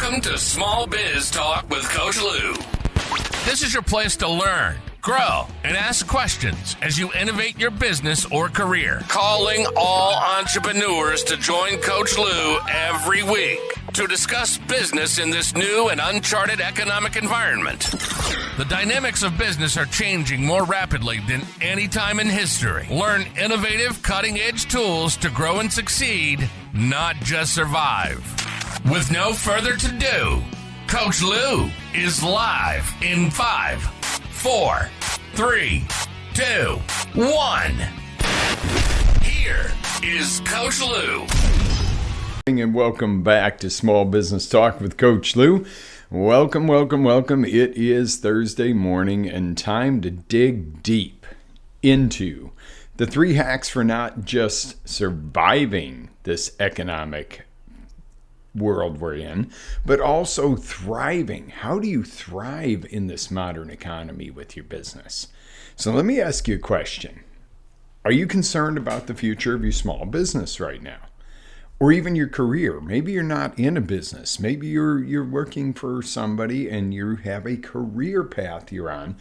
Welcome to Small Biz Talk with Coach Lou. This is your place to learn, grow, and ask questions as you innovate your business or career. Calling all entrepreneurs to join Coach Lou every week to discuss business in this new and uncharted economic environment. The dynamics of business are changing more rapidly than any time in history. Learn innovative, cutting-edge tools to grow and succeed, not just survive. With no further ado, Coach Lou is live in 5, 4, 3, 2, 1. Here is Coach Lou. And welcome back to Small Business Talk with Coach Lou. Welcome. It is Thursday morning and time to dig deep into the 3 hacks for not just surviving this economic world we're in, but also thriving. How do you thrive in this modern economy with your business? So let me ask you a question. Are you concerned about the future of your small business right now? Or even your career? Maybe you're not in a business. Maybe you're working for somebody and you have a career path you're on.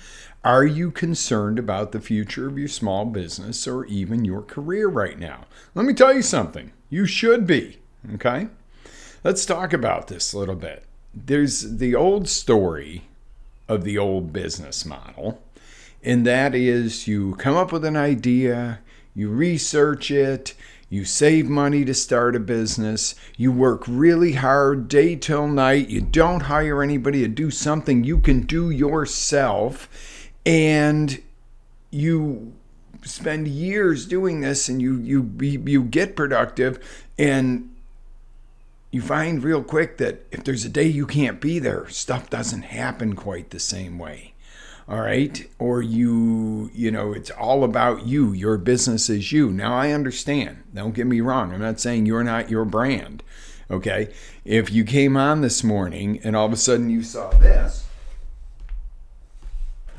Are you concerned about the future of your small business or even your career right now? Let me tell you something. You should be, okay? Let's talk about this a little bit. There's the old story of the old business model, and that is you come up with an idea, you research it, you save money to start a business, you work really hard day till night, you don't hire anybody to do something you can do yourself, and you spend years doing this, and you get productive, and you find real quick that if there's a day you can't be there, stuff doesn't happen quite the same way. All right? Or it's all about you. Your business is you. Now, I understand. Don't get me wrong. I'm not saying you're not your brand. Okay? If you came on this morning and all of a sudden you saw this,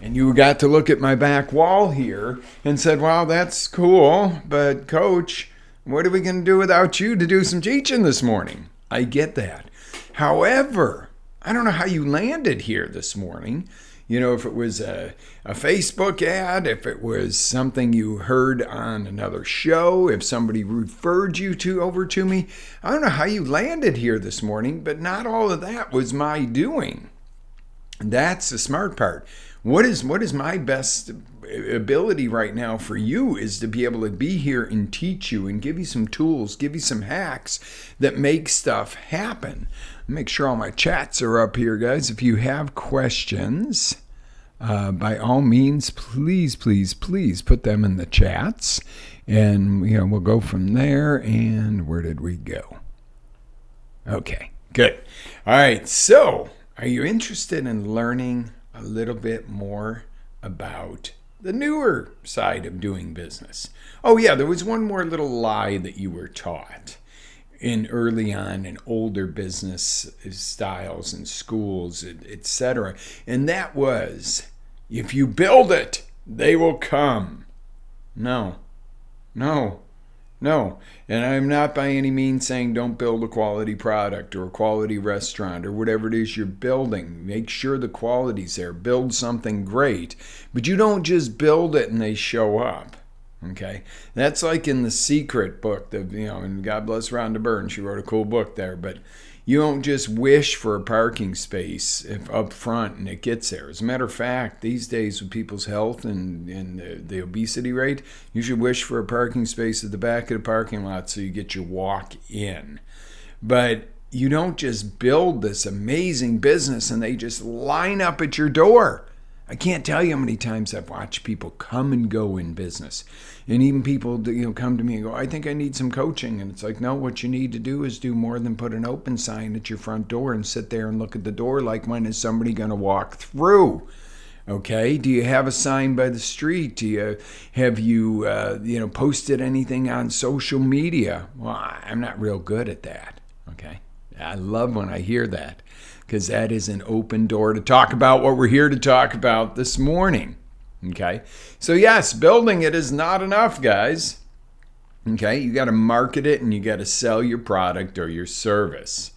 and you got to look at my back wall here and said, wow, that's cool, but Coach, what are we going to do without you to do some teaching this morning? I get that. However, I don't know how you landed here this morning. If it was a Facebook ad, if it was something you heard on another show, if somebody referred you over to me. I don't know how you landed here this morning, but not all of that was my doing. That's the smart part. What is my best ability right now for you is to be able to be here and teach you and give you some tools, give you some hacks that make stuff happen. Make sure all my chats are up here, guys. If you have questions, by all means, please put them in the chats, and we'll go from there. And where did we go? Okay, good. All right, so are you interested in learning a little bit more about the newer side of doing business? Oh yeah, there was one more little lie that you were taught early on in older business styles and schools, etc. And that was, if you build it, they will come. No. And I'm not by any means saying don't build a quality product or a quality restaurant or whatever it is you're building. Make sure the quality's there. Build something great. But you don't just build it and they show up. Okay? That's like in The Secret book, and God bless Rhonda Byrne. She wrote a cool book there. But you don't just wish for a parking space up front and it gets there. As a matter of fact, these days with people's health and the obesity rate, you should wish for a parking space at the back of the parking lot so you get your walk in. But you don't just build this amazing business and they just line up at your door. I can't tell you how many times I've watched people come and go in business. And even people come to me and go, I think I need some coaching. And it's like, no, what you need to do is do more than put an open sign at your front door and sit there and look at the door like, when is somebody going to walk through? Okay, do you have a sign by the street? Have you posted anything on social media? Well, I'm not real good at that. Okay, I love when I hear that, because that is an open door to talk about what we're here to talk about this morning. Okay, so yes, building it is not enough, guys. Okay, you got to market it and you got to sell your product or your service.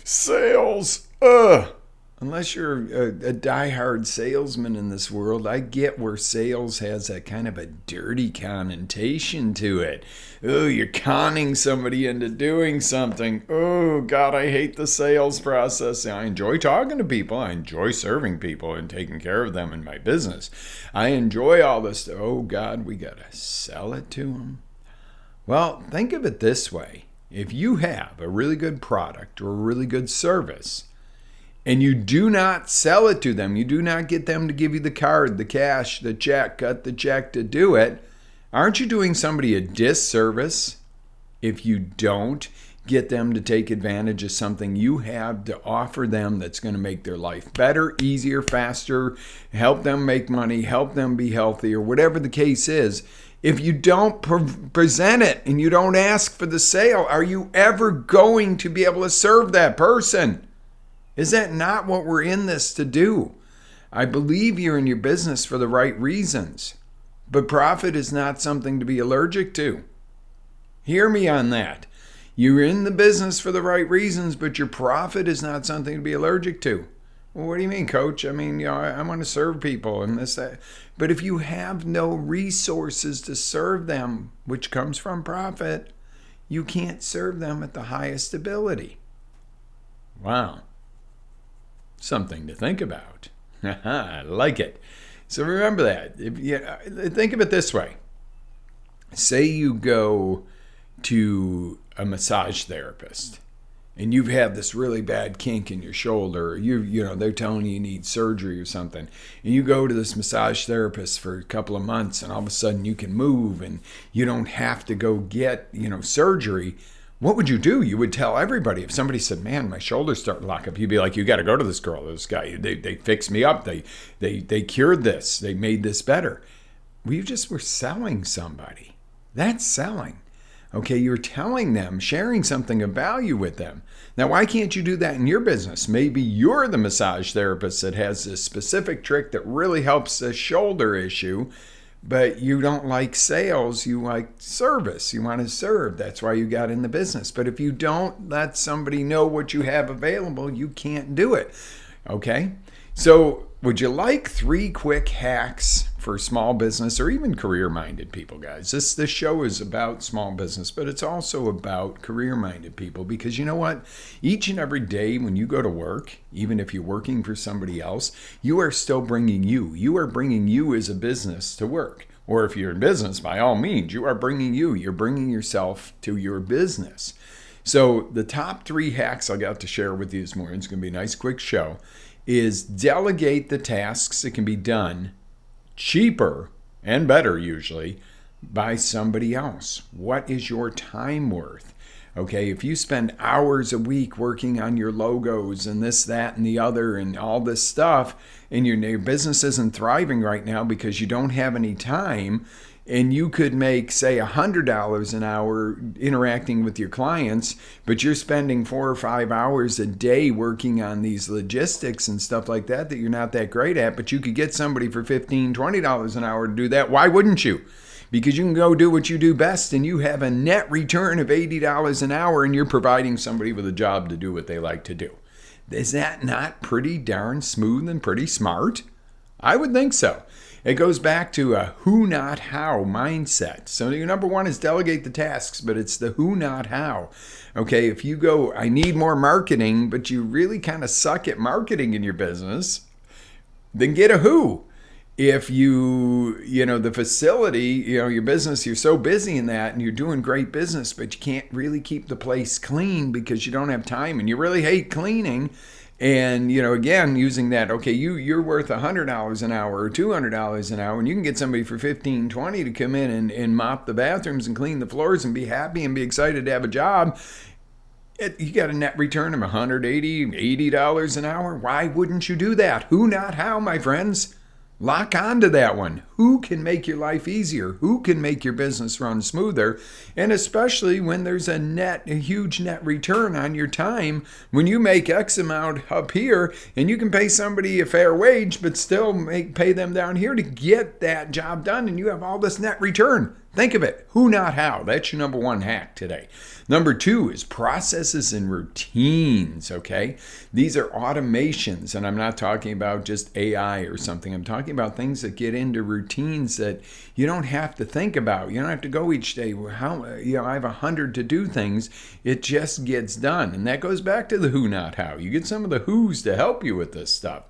Sales. Ugh. Unless you're a diehard salesman in this world, I get where sales has a kind of a dirty connotation to it. Oh, you're conning somebody into doing something. Oh, God, I hate the sales process. I enjoy talking to people. I enjoy serving people and taking care of them in my business. I enjoy all this. Oh, God, we got to sell it to them. Well, think of it this way. If you have a really good product or a really good service, and you do not sell it to them, you do not get them to give you the card, the cash, the check, cut the check to do it, aren't you doing somebody a disservice if you don't get them to take advantage of something you have to offer them that's going to make their life better, easier, faster, help them make money, help them be healthy, or whatever the case is? If you don't present it and you don't ask for the sale, are you ever going to be able to serve that person? Is that not what we're in this to do? I believe you're in your business for the right reasons, but profit is not something to be allergic to. Hear me on that. You're in the business for the right reasons, but your profit is not something to be allergic to. Well, what do you mean, Coach? I mean, I want to serve people and this, that. But if you have no resources to serve them, which comes from profit, you can't serve them at the highest ability. Wow. Something to think about. I like it. So remember that. Think of it this way. Say you go to a massage therapist and you've had this really bad kink in your shoulder, or they're telling you need surgery or something, and you go to this massage therapist for a couple of months and all of a sudden you can move and you don't have to go get, surgery. What would you do? You would tell everybody. If somebody said, man, my shoulder's starting to lock up, you'd be like, you got to go to this girl, this guy. They fixed me up. They cured this. They made this better. Well, you just were selling somebody. That's selling. Okay, you're telling them, sharing something of value with them. Now, why can't you do that in your business? Maybe you're the massage therapist that has this specific trick that really helps a shoulder issue, but you don't like sales, you like service. You want to serve. That's why you got in the business. But if you don't let somebody know what you have available, you can't do it. Okay? So would you like 3 quick hacks for small business or even career-minded people, guys? This show is about small business, but it's also about career-minded people, because you know what? Each and every day when you go to work, even if you're working for somebody else, you are still bringing you. You are bringing you as a business to work. Or if you're in business, by all means, you are bringing you. You're bringing yourself to your business. So the top 3 hacks I got to share with you this morning, it's going to be a nice quick show, is delegate the tasks that can be done cheaper and better usually by somebody else. What is your time worth? Okay, if you spend hours a week working on your logos and this, that, and the other and all this stuff, and your business isn't thriving right now because you don't have any time, and you could make, say, $100 an hour interacting with your clients, but you're spending 4 or 5 hours a day working on these logistics and stuff like that you're not that great at, but you could get somebody for $15, $20 an hour to do that. Why wouldn't you? Because you can go do what you do best and you have a net return of $80 an hour and you're providing somebody with a job to do what they like to do. Is that not pretty darn smooth and pretty smart? I would think so. It goes back to a who, not how mindset. So your number 1 is delegate the tasks, but it's the who, not how. Okay, if you go, I need more marketing, but you really kind of suck at marketing in your business, then get a who. If the facility, your business, you're so busy in that and you're doing great business, but you can't really keep the place clean because you don't have time and you really hate cleaning. And, again, using that, okay, you're worth $100 an hour or $200 an hour, and you can get somebody for $15, $20 to come in and mop the bathrooms and clean the floors and be happy and be excited to have a job. You got a net return of $180, $80 an hour. Why wouldn't you do that? Who, not how, my friends? Lock on to that one. who can make your life easier, who can make your business run smoother, and especially when there's a huge net return on your time. When you make X amount up here and you can pay somebody a fair wage but still pay them down here to get that job done, and you have all this net return. Think of it. Who, not how. That's your number one hack today. Number two is processes and routines, okay? These are automations, and I'm not talking about just AI or something. I'm talking about things that get into routines that you don't have to think about. You don't have to go each day, I have 100 to do things. It just gets done. And that goes back to the who, not how. You get some of the who's to help you with this stuff.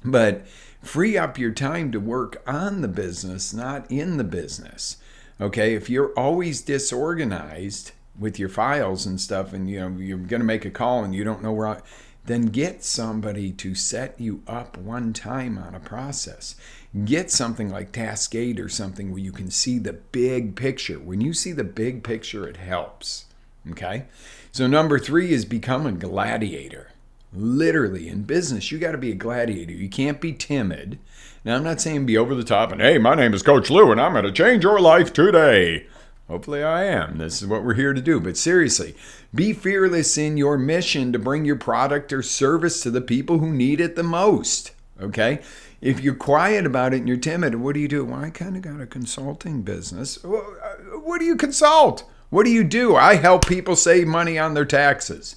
But free up your time to work on the business, not in the business. Okay, if you're always disorganized with your files and stuff, and you're going to make a call and you don't know where, then get somebody to set you up one time on a process. Get something like Taskade or something where you can see the big picture. When you see the big picture, it helps. Okay, so number three is become a gladiator. Literally, in business, you got to be a gladiator. You can't be timid. Now, I'm not saying be over the top and, hey, my name is Coach Lou and I'm going to change your life today. Hopefully I am. This is what we're here to do. But seriously, be fearless in your mission to bring your product or service to the people who need it the most. Okay? If you're quiet about it and you're timid, what do you do? Well, I kind of got a consulting business. What do you consult? What do you do? I help people save money on their taxes.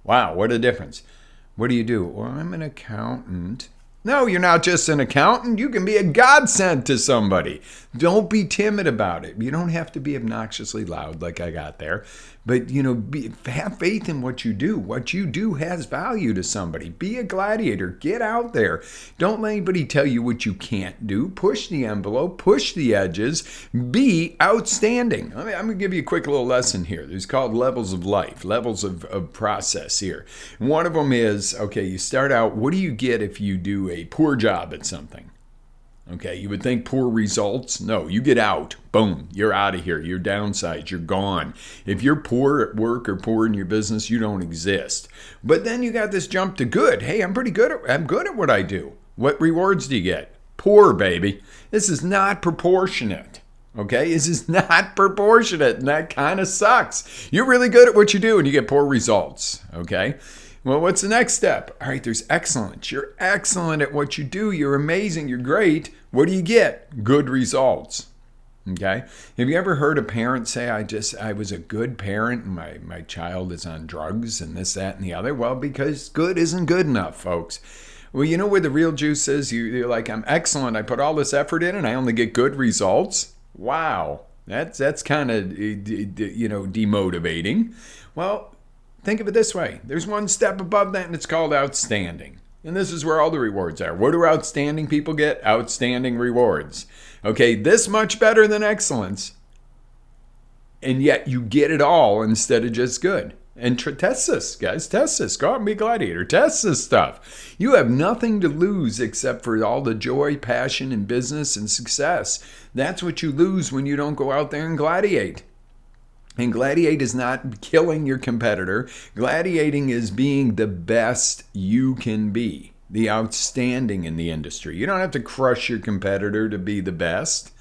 Wow, what a difference. What do you do? Well, I'm an accountant. No, you're not just an accountant. You can be a godsend to somebody. Don't be timid about it. You don't have to be obnoxiously loud like I got there. But, have faith in what you do. What you do has value to somebody. Be a gladiator. Get out there. Don't let anybody tell you what you can't do. Push the envelope. Push the edges. Be outstanding. I'm going to give you a quick little lesson here. It's called levels of life, levels of process here. One of them is, okay, you start out, what do you get if you do a poor job at something? Okay, you would think poor results. No, you get out. Boom, you're out of here. You're downsized. You're gone. If you're poor at work or poor in your business, you don't exist. But then you got this jump to good. Hey, I'm good at what I do. What rewards do you get? Poor, baby. This is not proportionate. Okay, this is not proportionate, and that kind of sucks. You're really good at what you do, and you get poor results. Okay. Well, what's the next step? All right, there's excellence. You're excellent at what you do. You're amazing. You're great. What do you get? Good results. Okay. Have you ever heard a parent say, I was a good parent and my child is on drugs and this, that, and the other? Well, because good isn't good enough, folks. Well, you know where the real juice is? You're like, I'm excellent. I put all this effort in and I only get good results. Wow. That's kind of, demotivating. Well, think of it this way. There's one step above that, and it's called outstanding. And this is where all the rewards are. What do outstanding people get? Outstanding rewards. Okay, this much better than excellence. And yet you get it all instead of just good. And test this, guys. Test this. Go out and be a gladiator. Test this stuff. You have nothing to lose except for all the joy, passion, and business and success. That's what you lose when you don't go out there and gladiate. And gladiate is not killing your competitor. Gladiating is being the best you can be, the outstanding in the industry. You don't have to crush your competitor to be the best.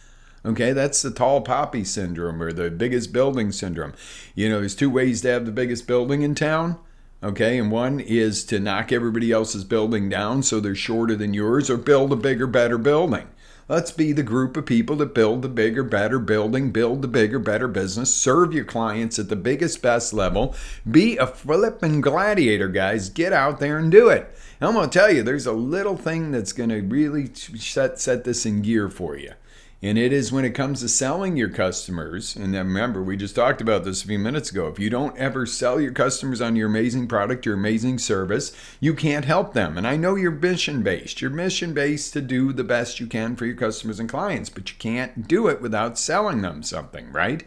Okay, that's the tall poppy syndrome or the biggest building syndrome. There's two ways to have the biggest building in town. Okay, and one is to knock everybody else's building down so they're shorter than yours, or build a bigger, better building. Let's be the group of people that build the bigger, better building, build the bigger, better business, serve your clients at the biggest, best level. Be a flipping gladiator, guys. Get out there and do it. And I'm going to tell you, there's a little thing that's going to really set this in gear for you. And it is when it comes to selling your customers. And remember, we just talked about this a few minutes ago. If you don't ever sell your customers on your amazing product, your amazing service, you can't help them. And I know you're mission-based. You're mission-based to do the best you can for your customers and clients, but you can't do it without selling them something, right?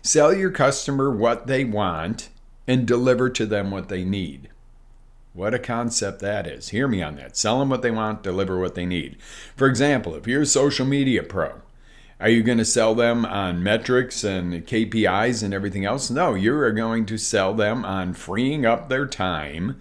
Sell your customer what they want and deliver to them what they need. What a concept that is. Hear me on that. Sell them what they want, deliver what they need. For example, if you're a social media pro, are you going to sell them on metrics and KPIs and everything else? No, you are going to sell them on freeing up their time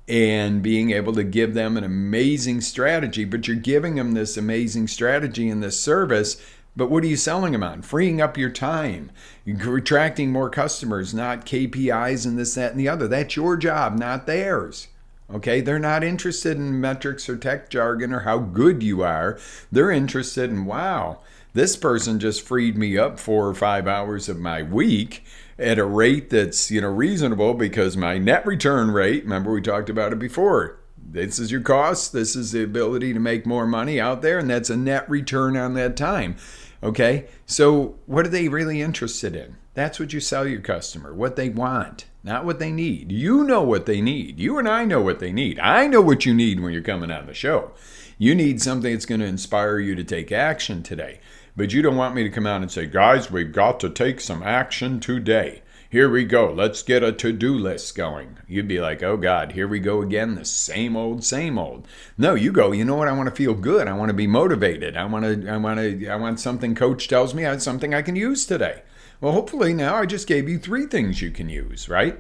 and being able to give them an amazing strategy. But you're giving them this amazing strategy and this service, but what are you selling them on? Freeing up your time, you're attracting more customers, not KPIs and this, that, and the other. That's your job, not theirs. Okay, they're not interested in metrics or tech jargon or how good you are. They're interested in, wow, this person just freed me up 4 or 5 hours of my week at a rate that's, reasonable, because my net return rate, remember we talked about it before, this is your cost, this is the ability to make more money out there, and that's a net return on that time. Okay, so what are they really interested in? That's what you sell your customer, what they want, not what they need. You know what they need. You and I know what they need. I know what you need when you're coming on the show. You need something that's going to inspire you to take action today. But you don't want me to come out and say, guys, we've got to take some action today. Here we go. Let's get a to-do list going. You'd be like, oh God, here we go again. The same old, same old. No, you go, you know what? I want to feel good. I want to be motivated. I want something coach tells me, something I can use today. Well, hopefully now I just gave you 3 things you can use, right?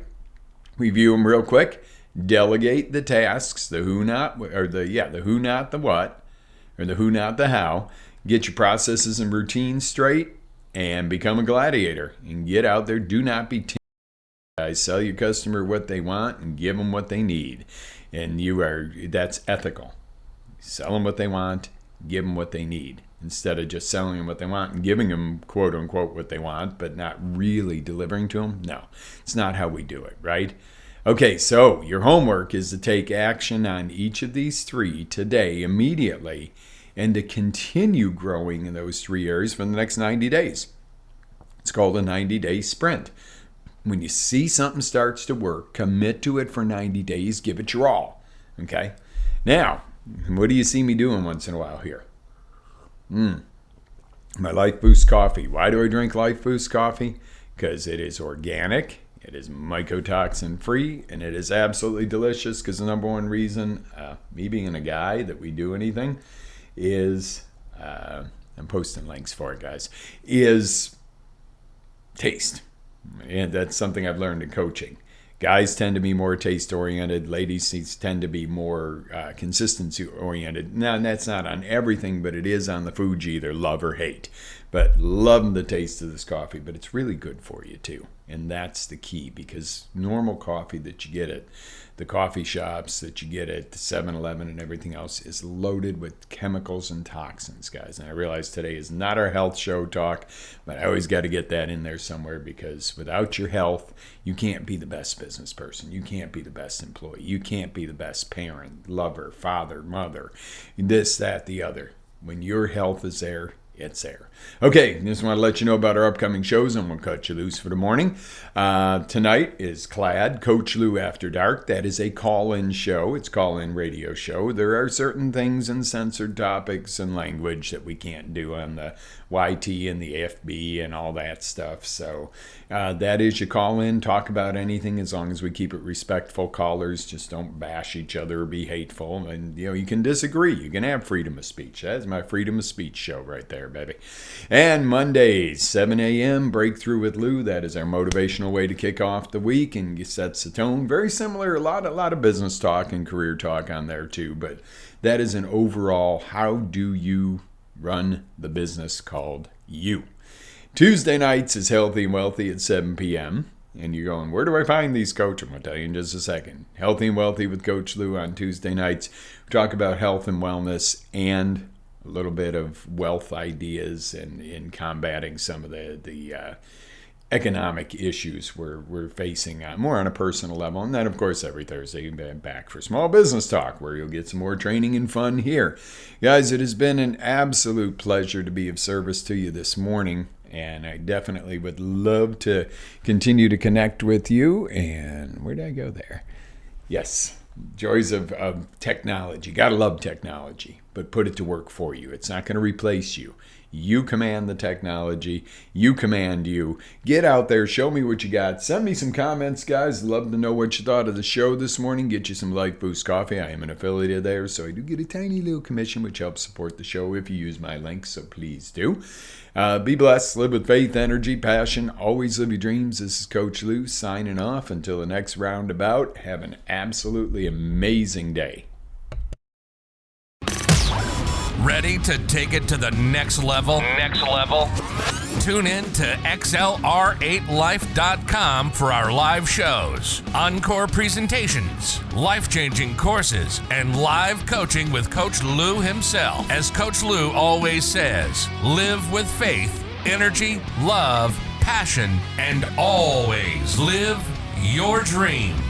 Review them real quick. Delegate the tasks, the who, not, or the who, not, the what, or the who, not, the how. Get your processes and routines straight and become a gladiator and get out there. Do not be timid. Guys, sell your customer what they want and give them what they need. And that's ethical. Sell them what they want, give them what they need, instead of just selling them what they want and giving them quote unquote what they want, but not really delivering to them. No, it's not how we do it, right? Okay, so your homework is to take action on each of these 3 today, immediately, and to continue growing in those 3 areas for the next 90 days. It's called a 90-day sprint. When you see something starts to work, commit to it for 90 days, give it your all. Okay? Now, what do you see me doing once in a while here? My Life Boost coffee. Why do I drink Life Boost coffee? Because it is organic, it is mycotoxin free, and it is absolutely delicious. Because the number one reason, me being a guy, that we do anything is, I'm posting links for it, guys, is taste. And that's something I've learned in coaching. Guys tend to be more taste-oriented. Ladies tend to be more consistency-oriented. Now, that's not on everything, but it is on the food you either love or hate. But love the taste of this coffee, but it's really good for you too. And that's the key, because normal coffee that you get at the coffee shops, that you get at the 7-Eleven and everything else, is loaded with chemicals and toxins, guys. And I realize today is not our health show talk, but I always got to get that in there somewhere, because without your health, you can't be the best business person. You can't be the best employee. You can't be the best parent, lover, father, mother, this, that, the other. When your health is there, it's there. Okay, just want to let you know about our upcoming shows. I'm going to cut you loose for the morning. Tonight is CLAD, Coach Lou After Dark. That is a call-in show. It's a call-in radio show. There are certain things and censored topics and language that we can't do on the YT and the AFB and all that stuff. So that is your call-in. Talk about anything as long as we keep it respectful. Callers, just don't bash each other or be hateful. And, you can disagree. You can have freedom of speech. That's my freedom of speech show right there, baby. And Mondays, 7 a.m., Breakthrough with Lou. That is our motivational way to kick off the week and sets the tone. Very similar, a lot of business talk and career talk on there too. But that is an overall, how do you run the business called you. Tuesday nights is Healthy and Wealthy at 7 p.m. And you're going, where do I find these, Coach? I'm going to tell you in just a second. Healthy and Wealthy with Coach Lou on Tuesday nights. We talk about health and wellness and a little bit of wealth ideas and in combating some of the economic issues we're facing more on a personal level. And then, of course, every Thursday, back for Small Business Talk, where you'll get some more training and fun here. Guys, it has been an absolute pleasure to be of service to you this morning. And I definitely would love to continue to connect with you. And where did I go there? Yes, joys of technology. Gotta love technology. but put it to work for you. It's not going to replace you. You command the technology. You command you. Get out there. Show me what you got. Send me some comments, guys. Love to know what you thought of the show this morning. Get you some Life Boost coffee. I am an affiliate of theirs, so I do get a tiny little commission, which helps support the show if you use my link, so please do. Be blessed. Live with faith, energy, passion. Always live your dreams. This is Coach Lou signing off. Until the next roundabout, have an absolutely amazing day. Ready to take it to the next level? Tune in to XLR8Life.com for our live shows, encore presentations, life-changing courses, and live coaching with Coach Lou himself. As Coach Lou always says, live with faith, energy, love, passion, and always live your dreams.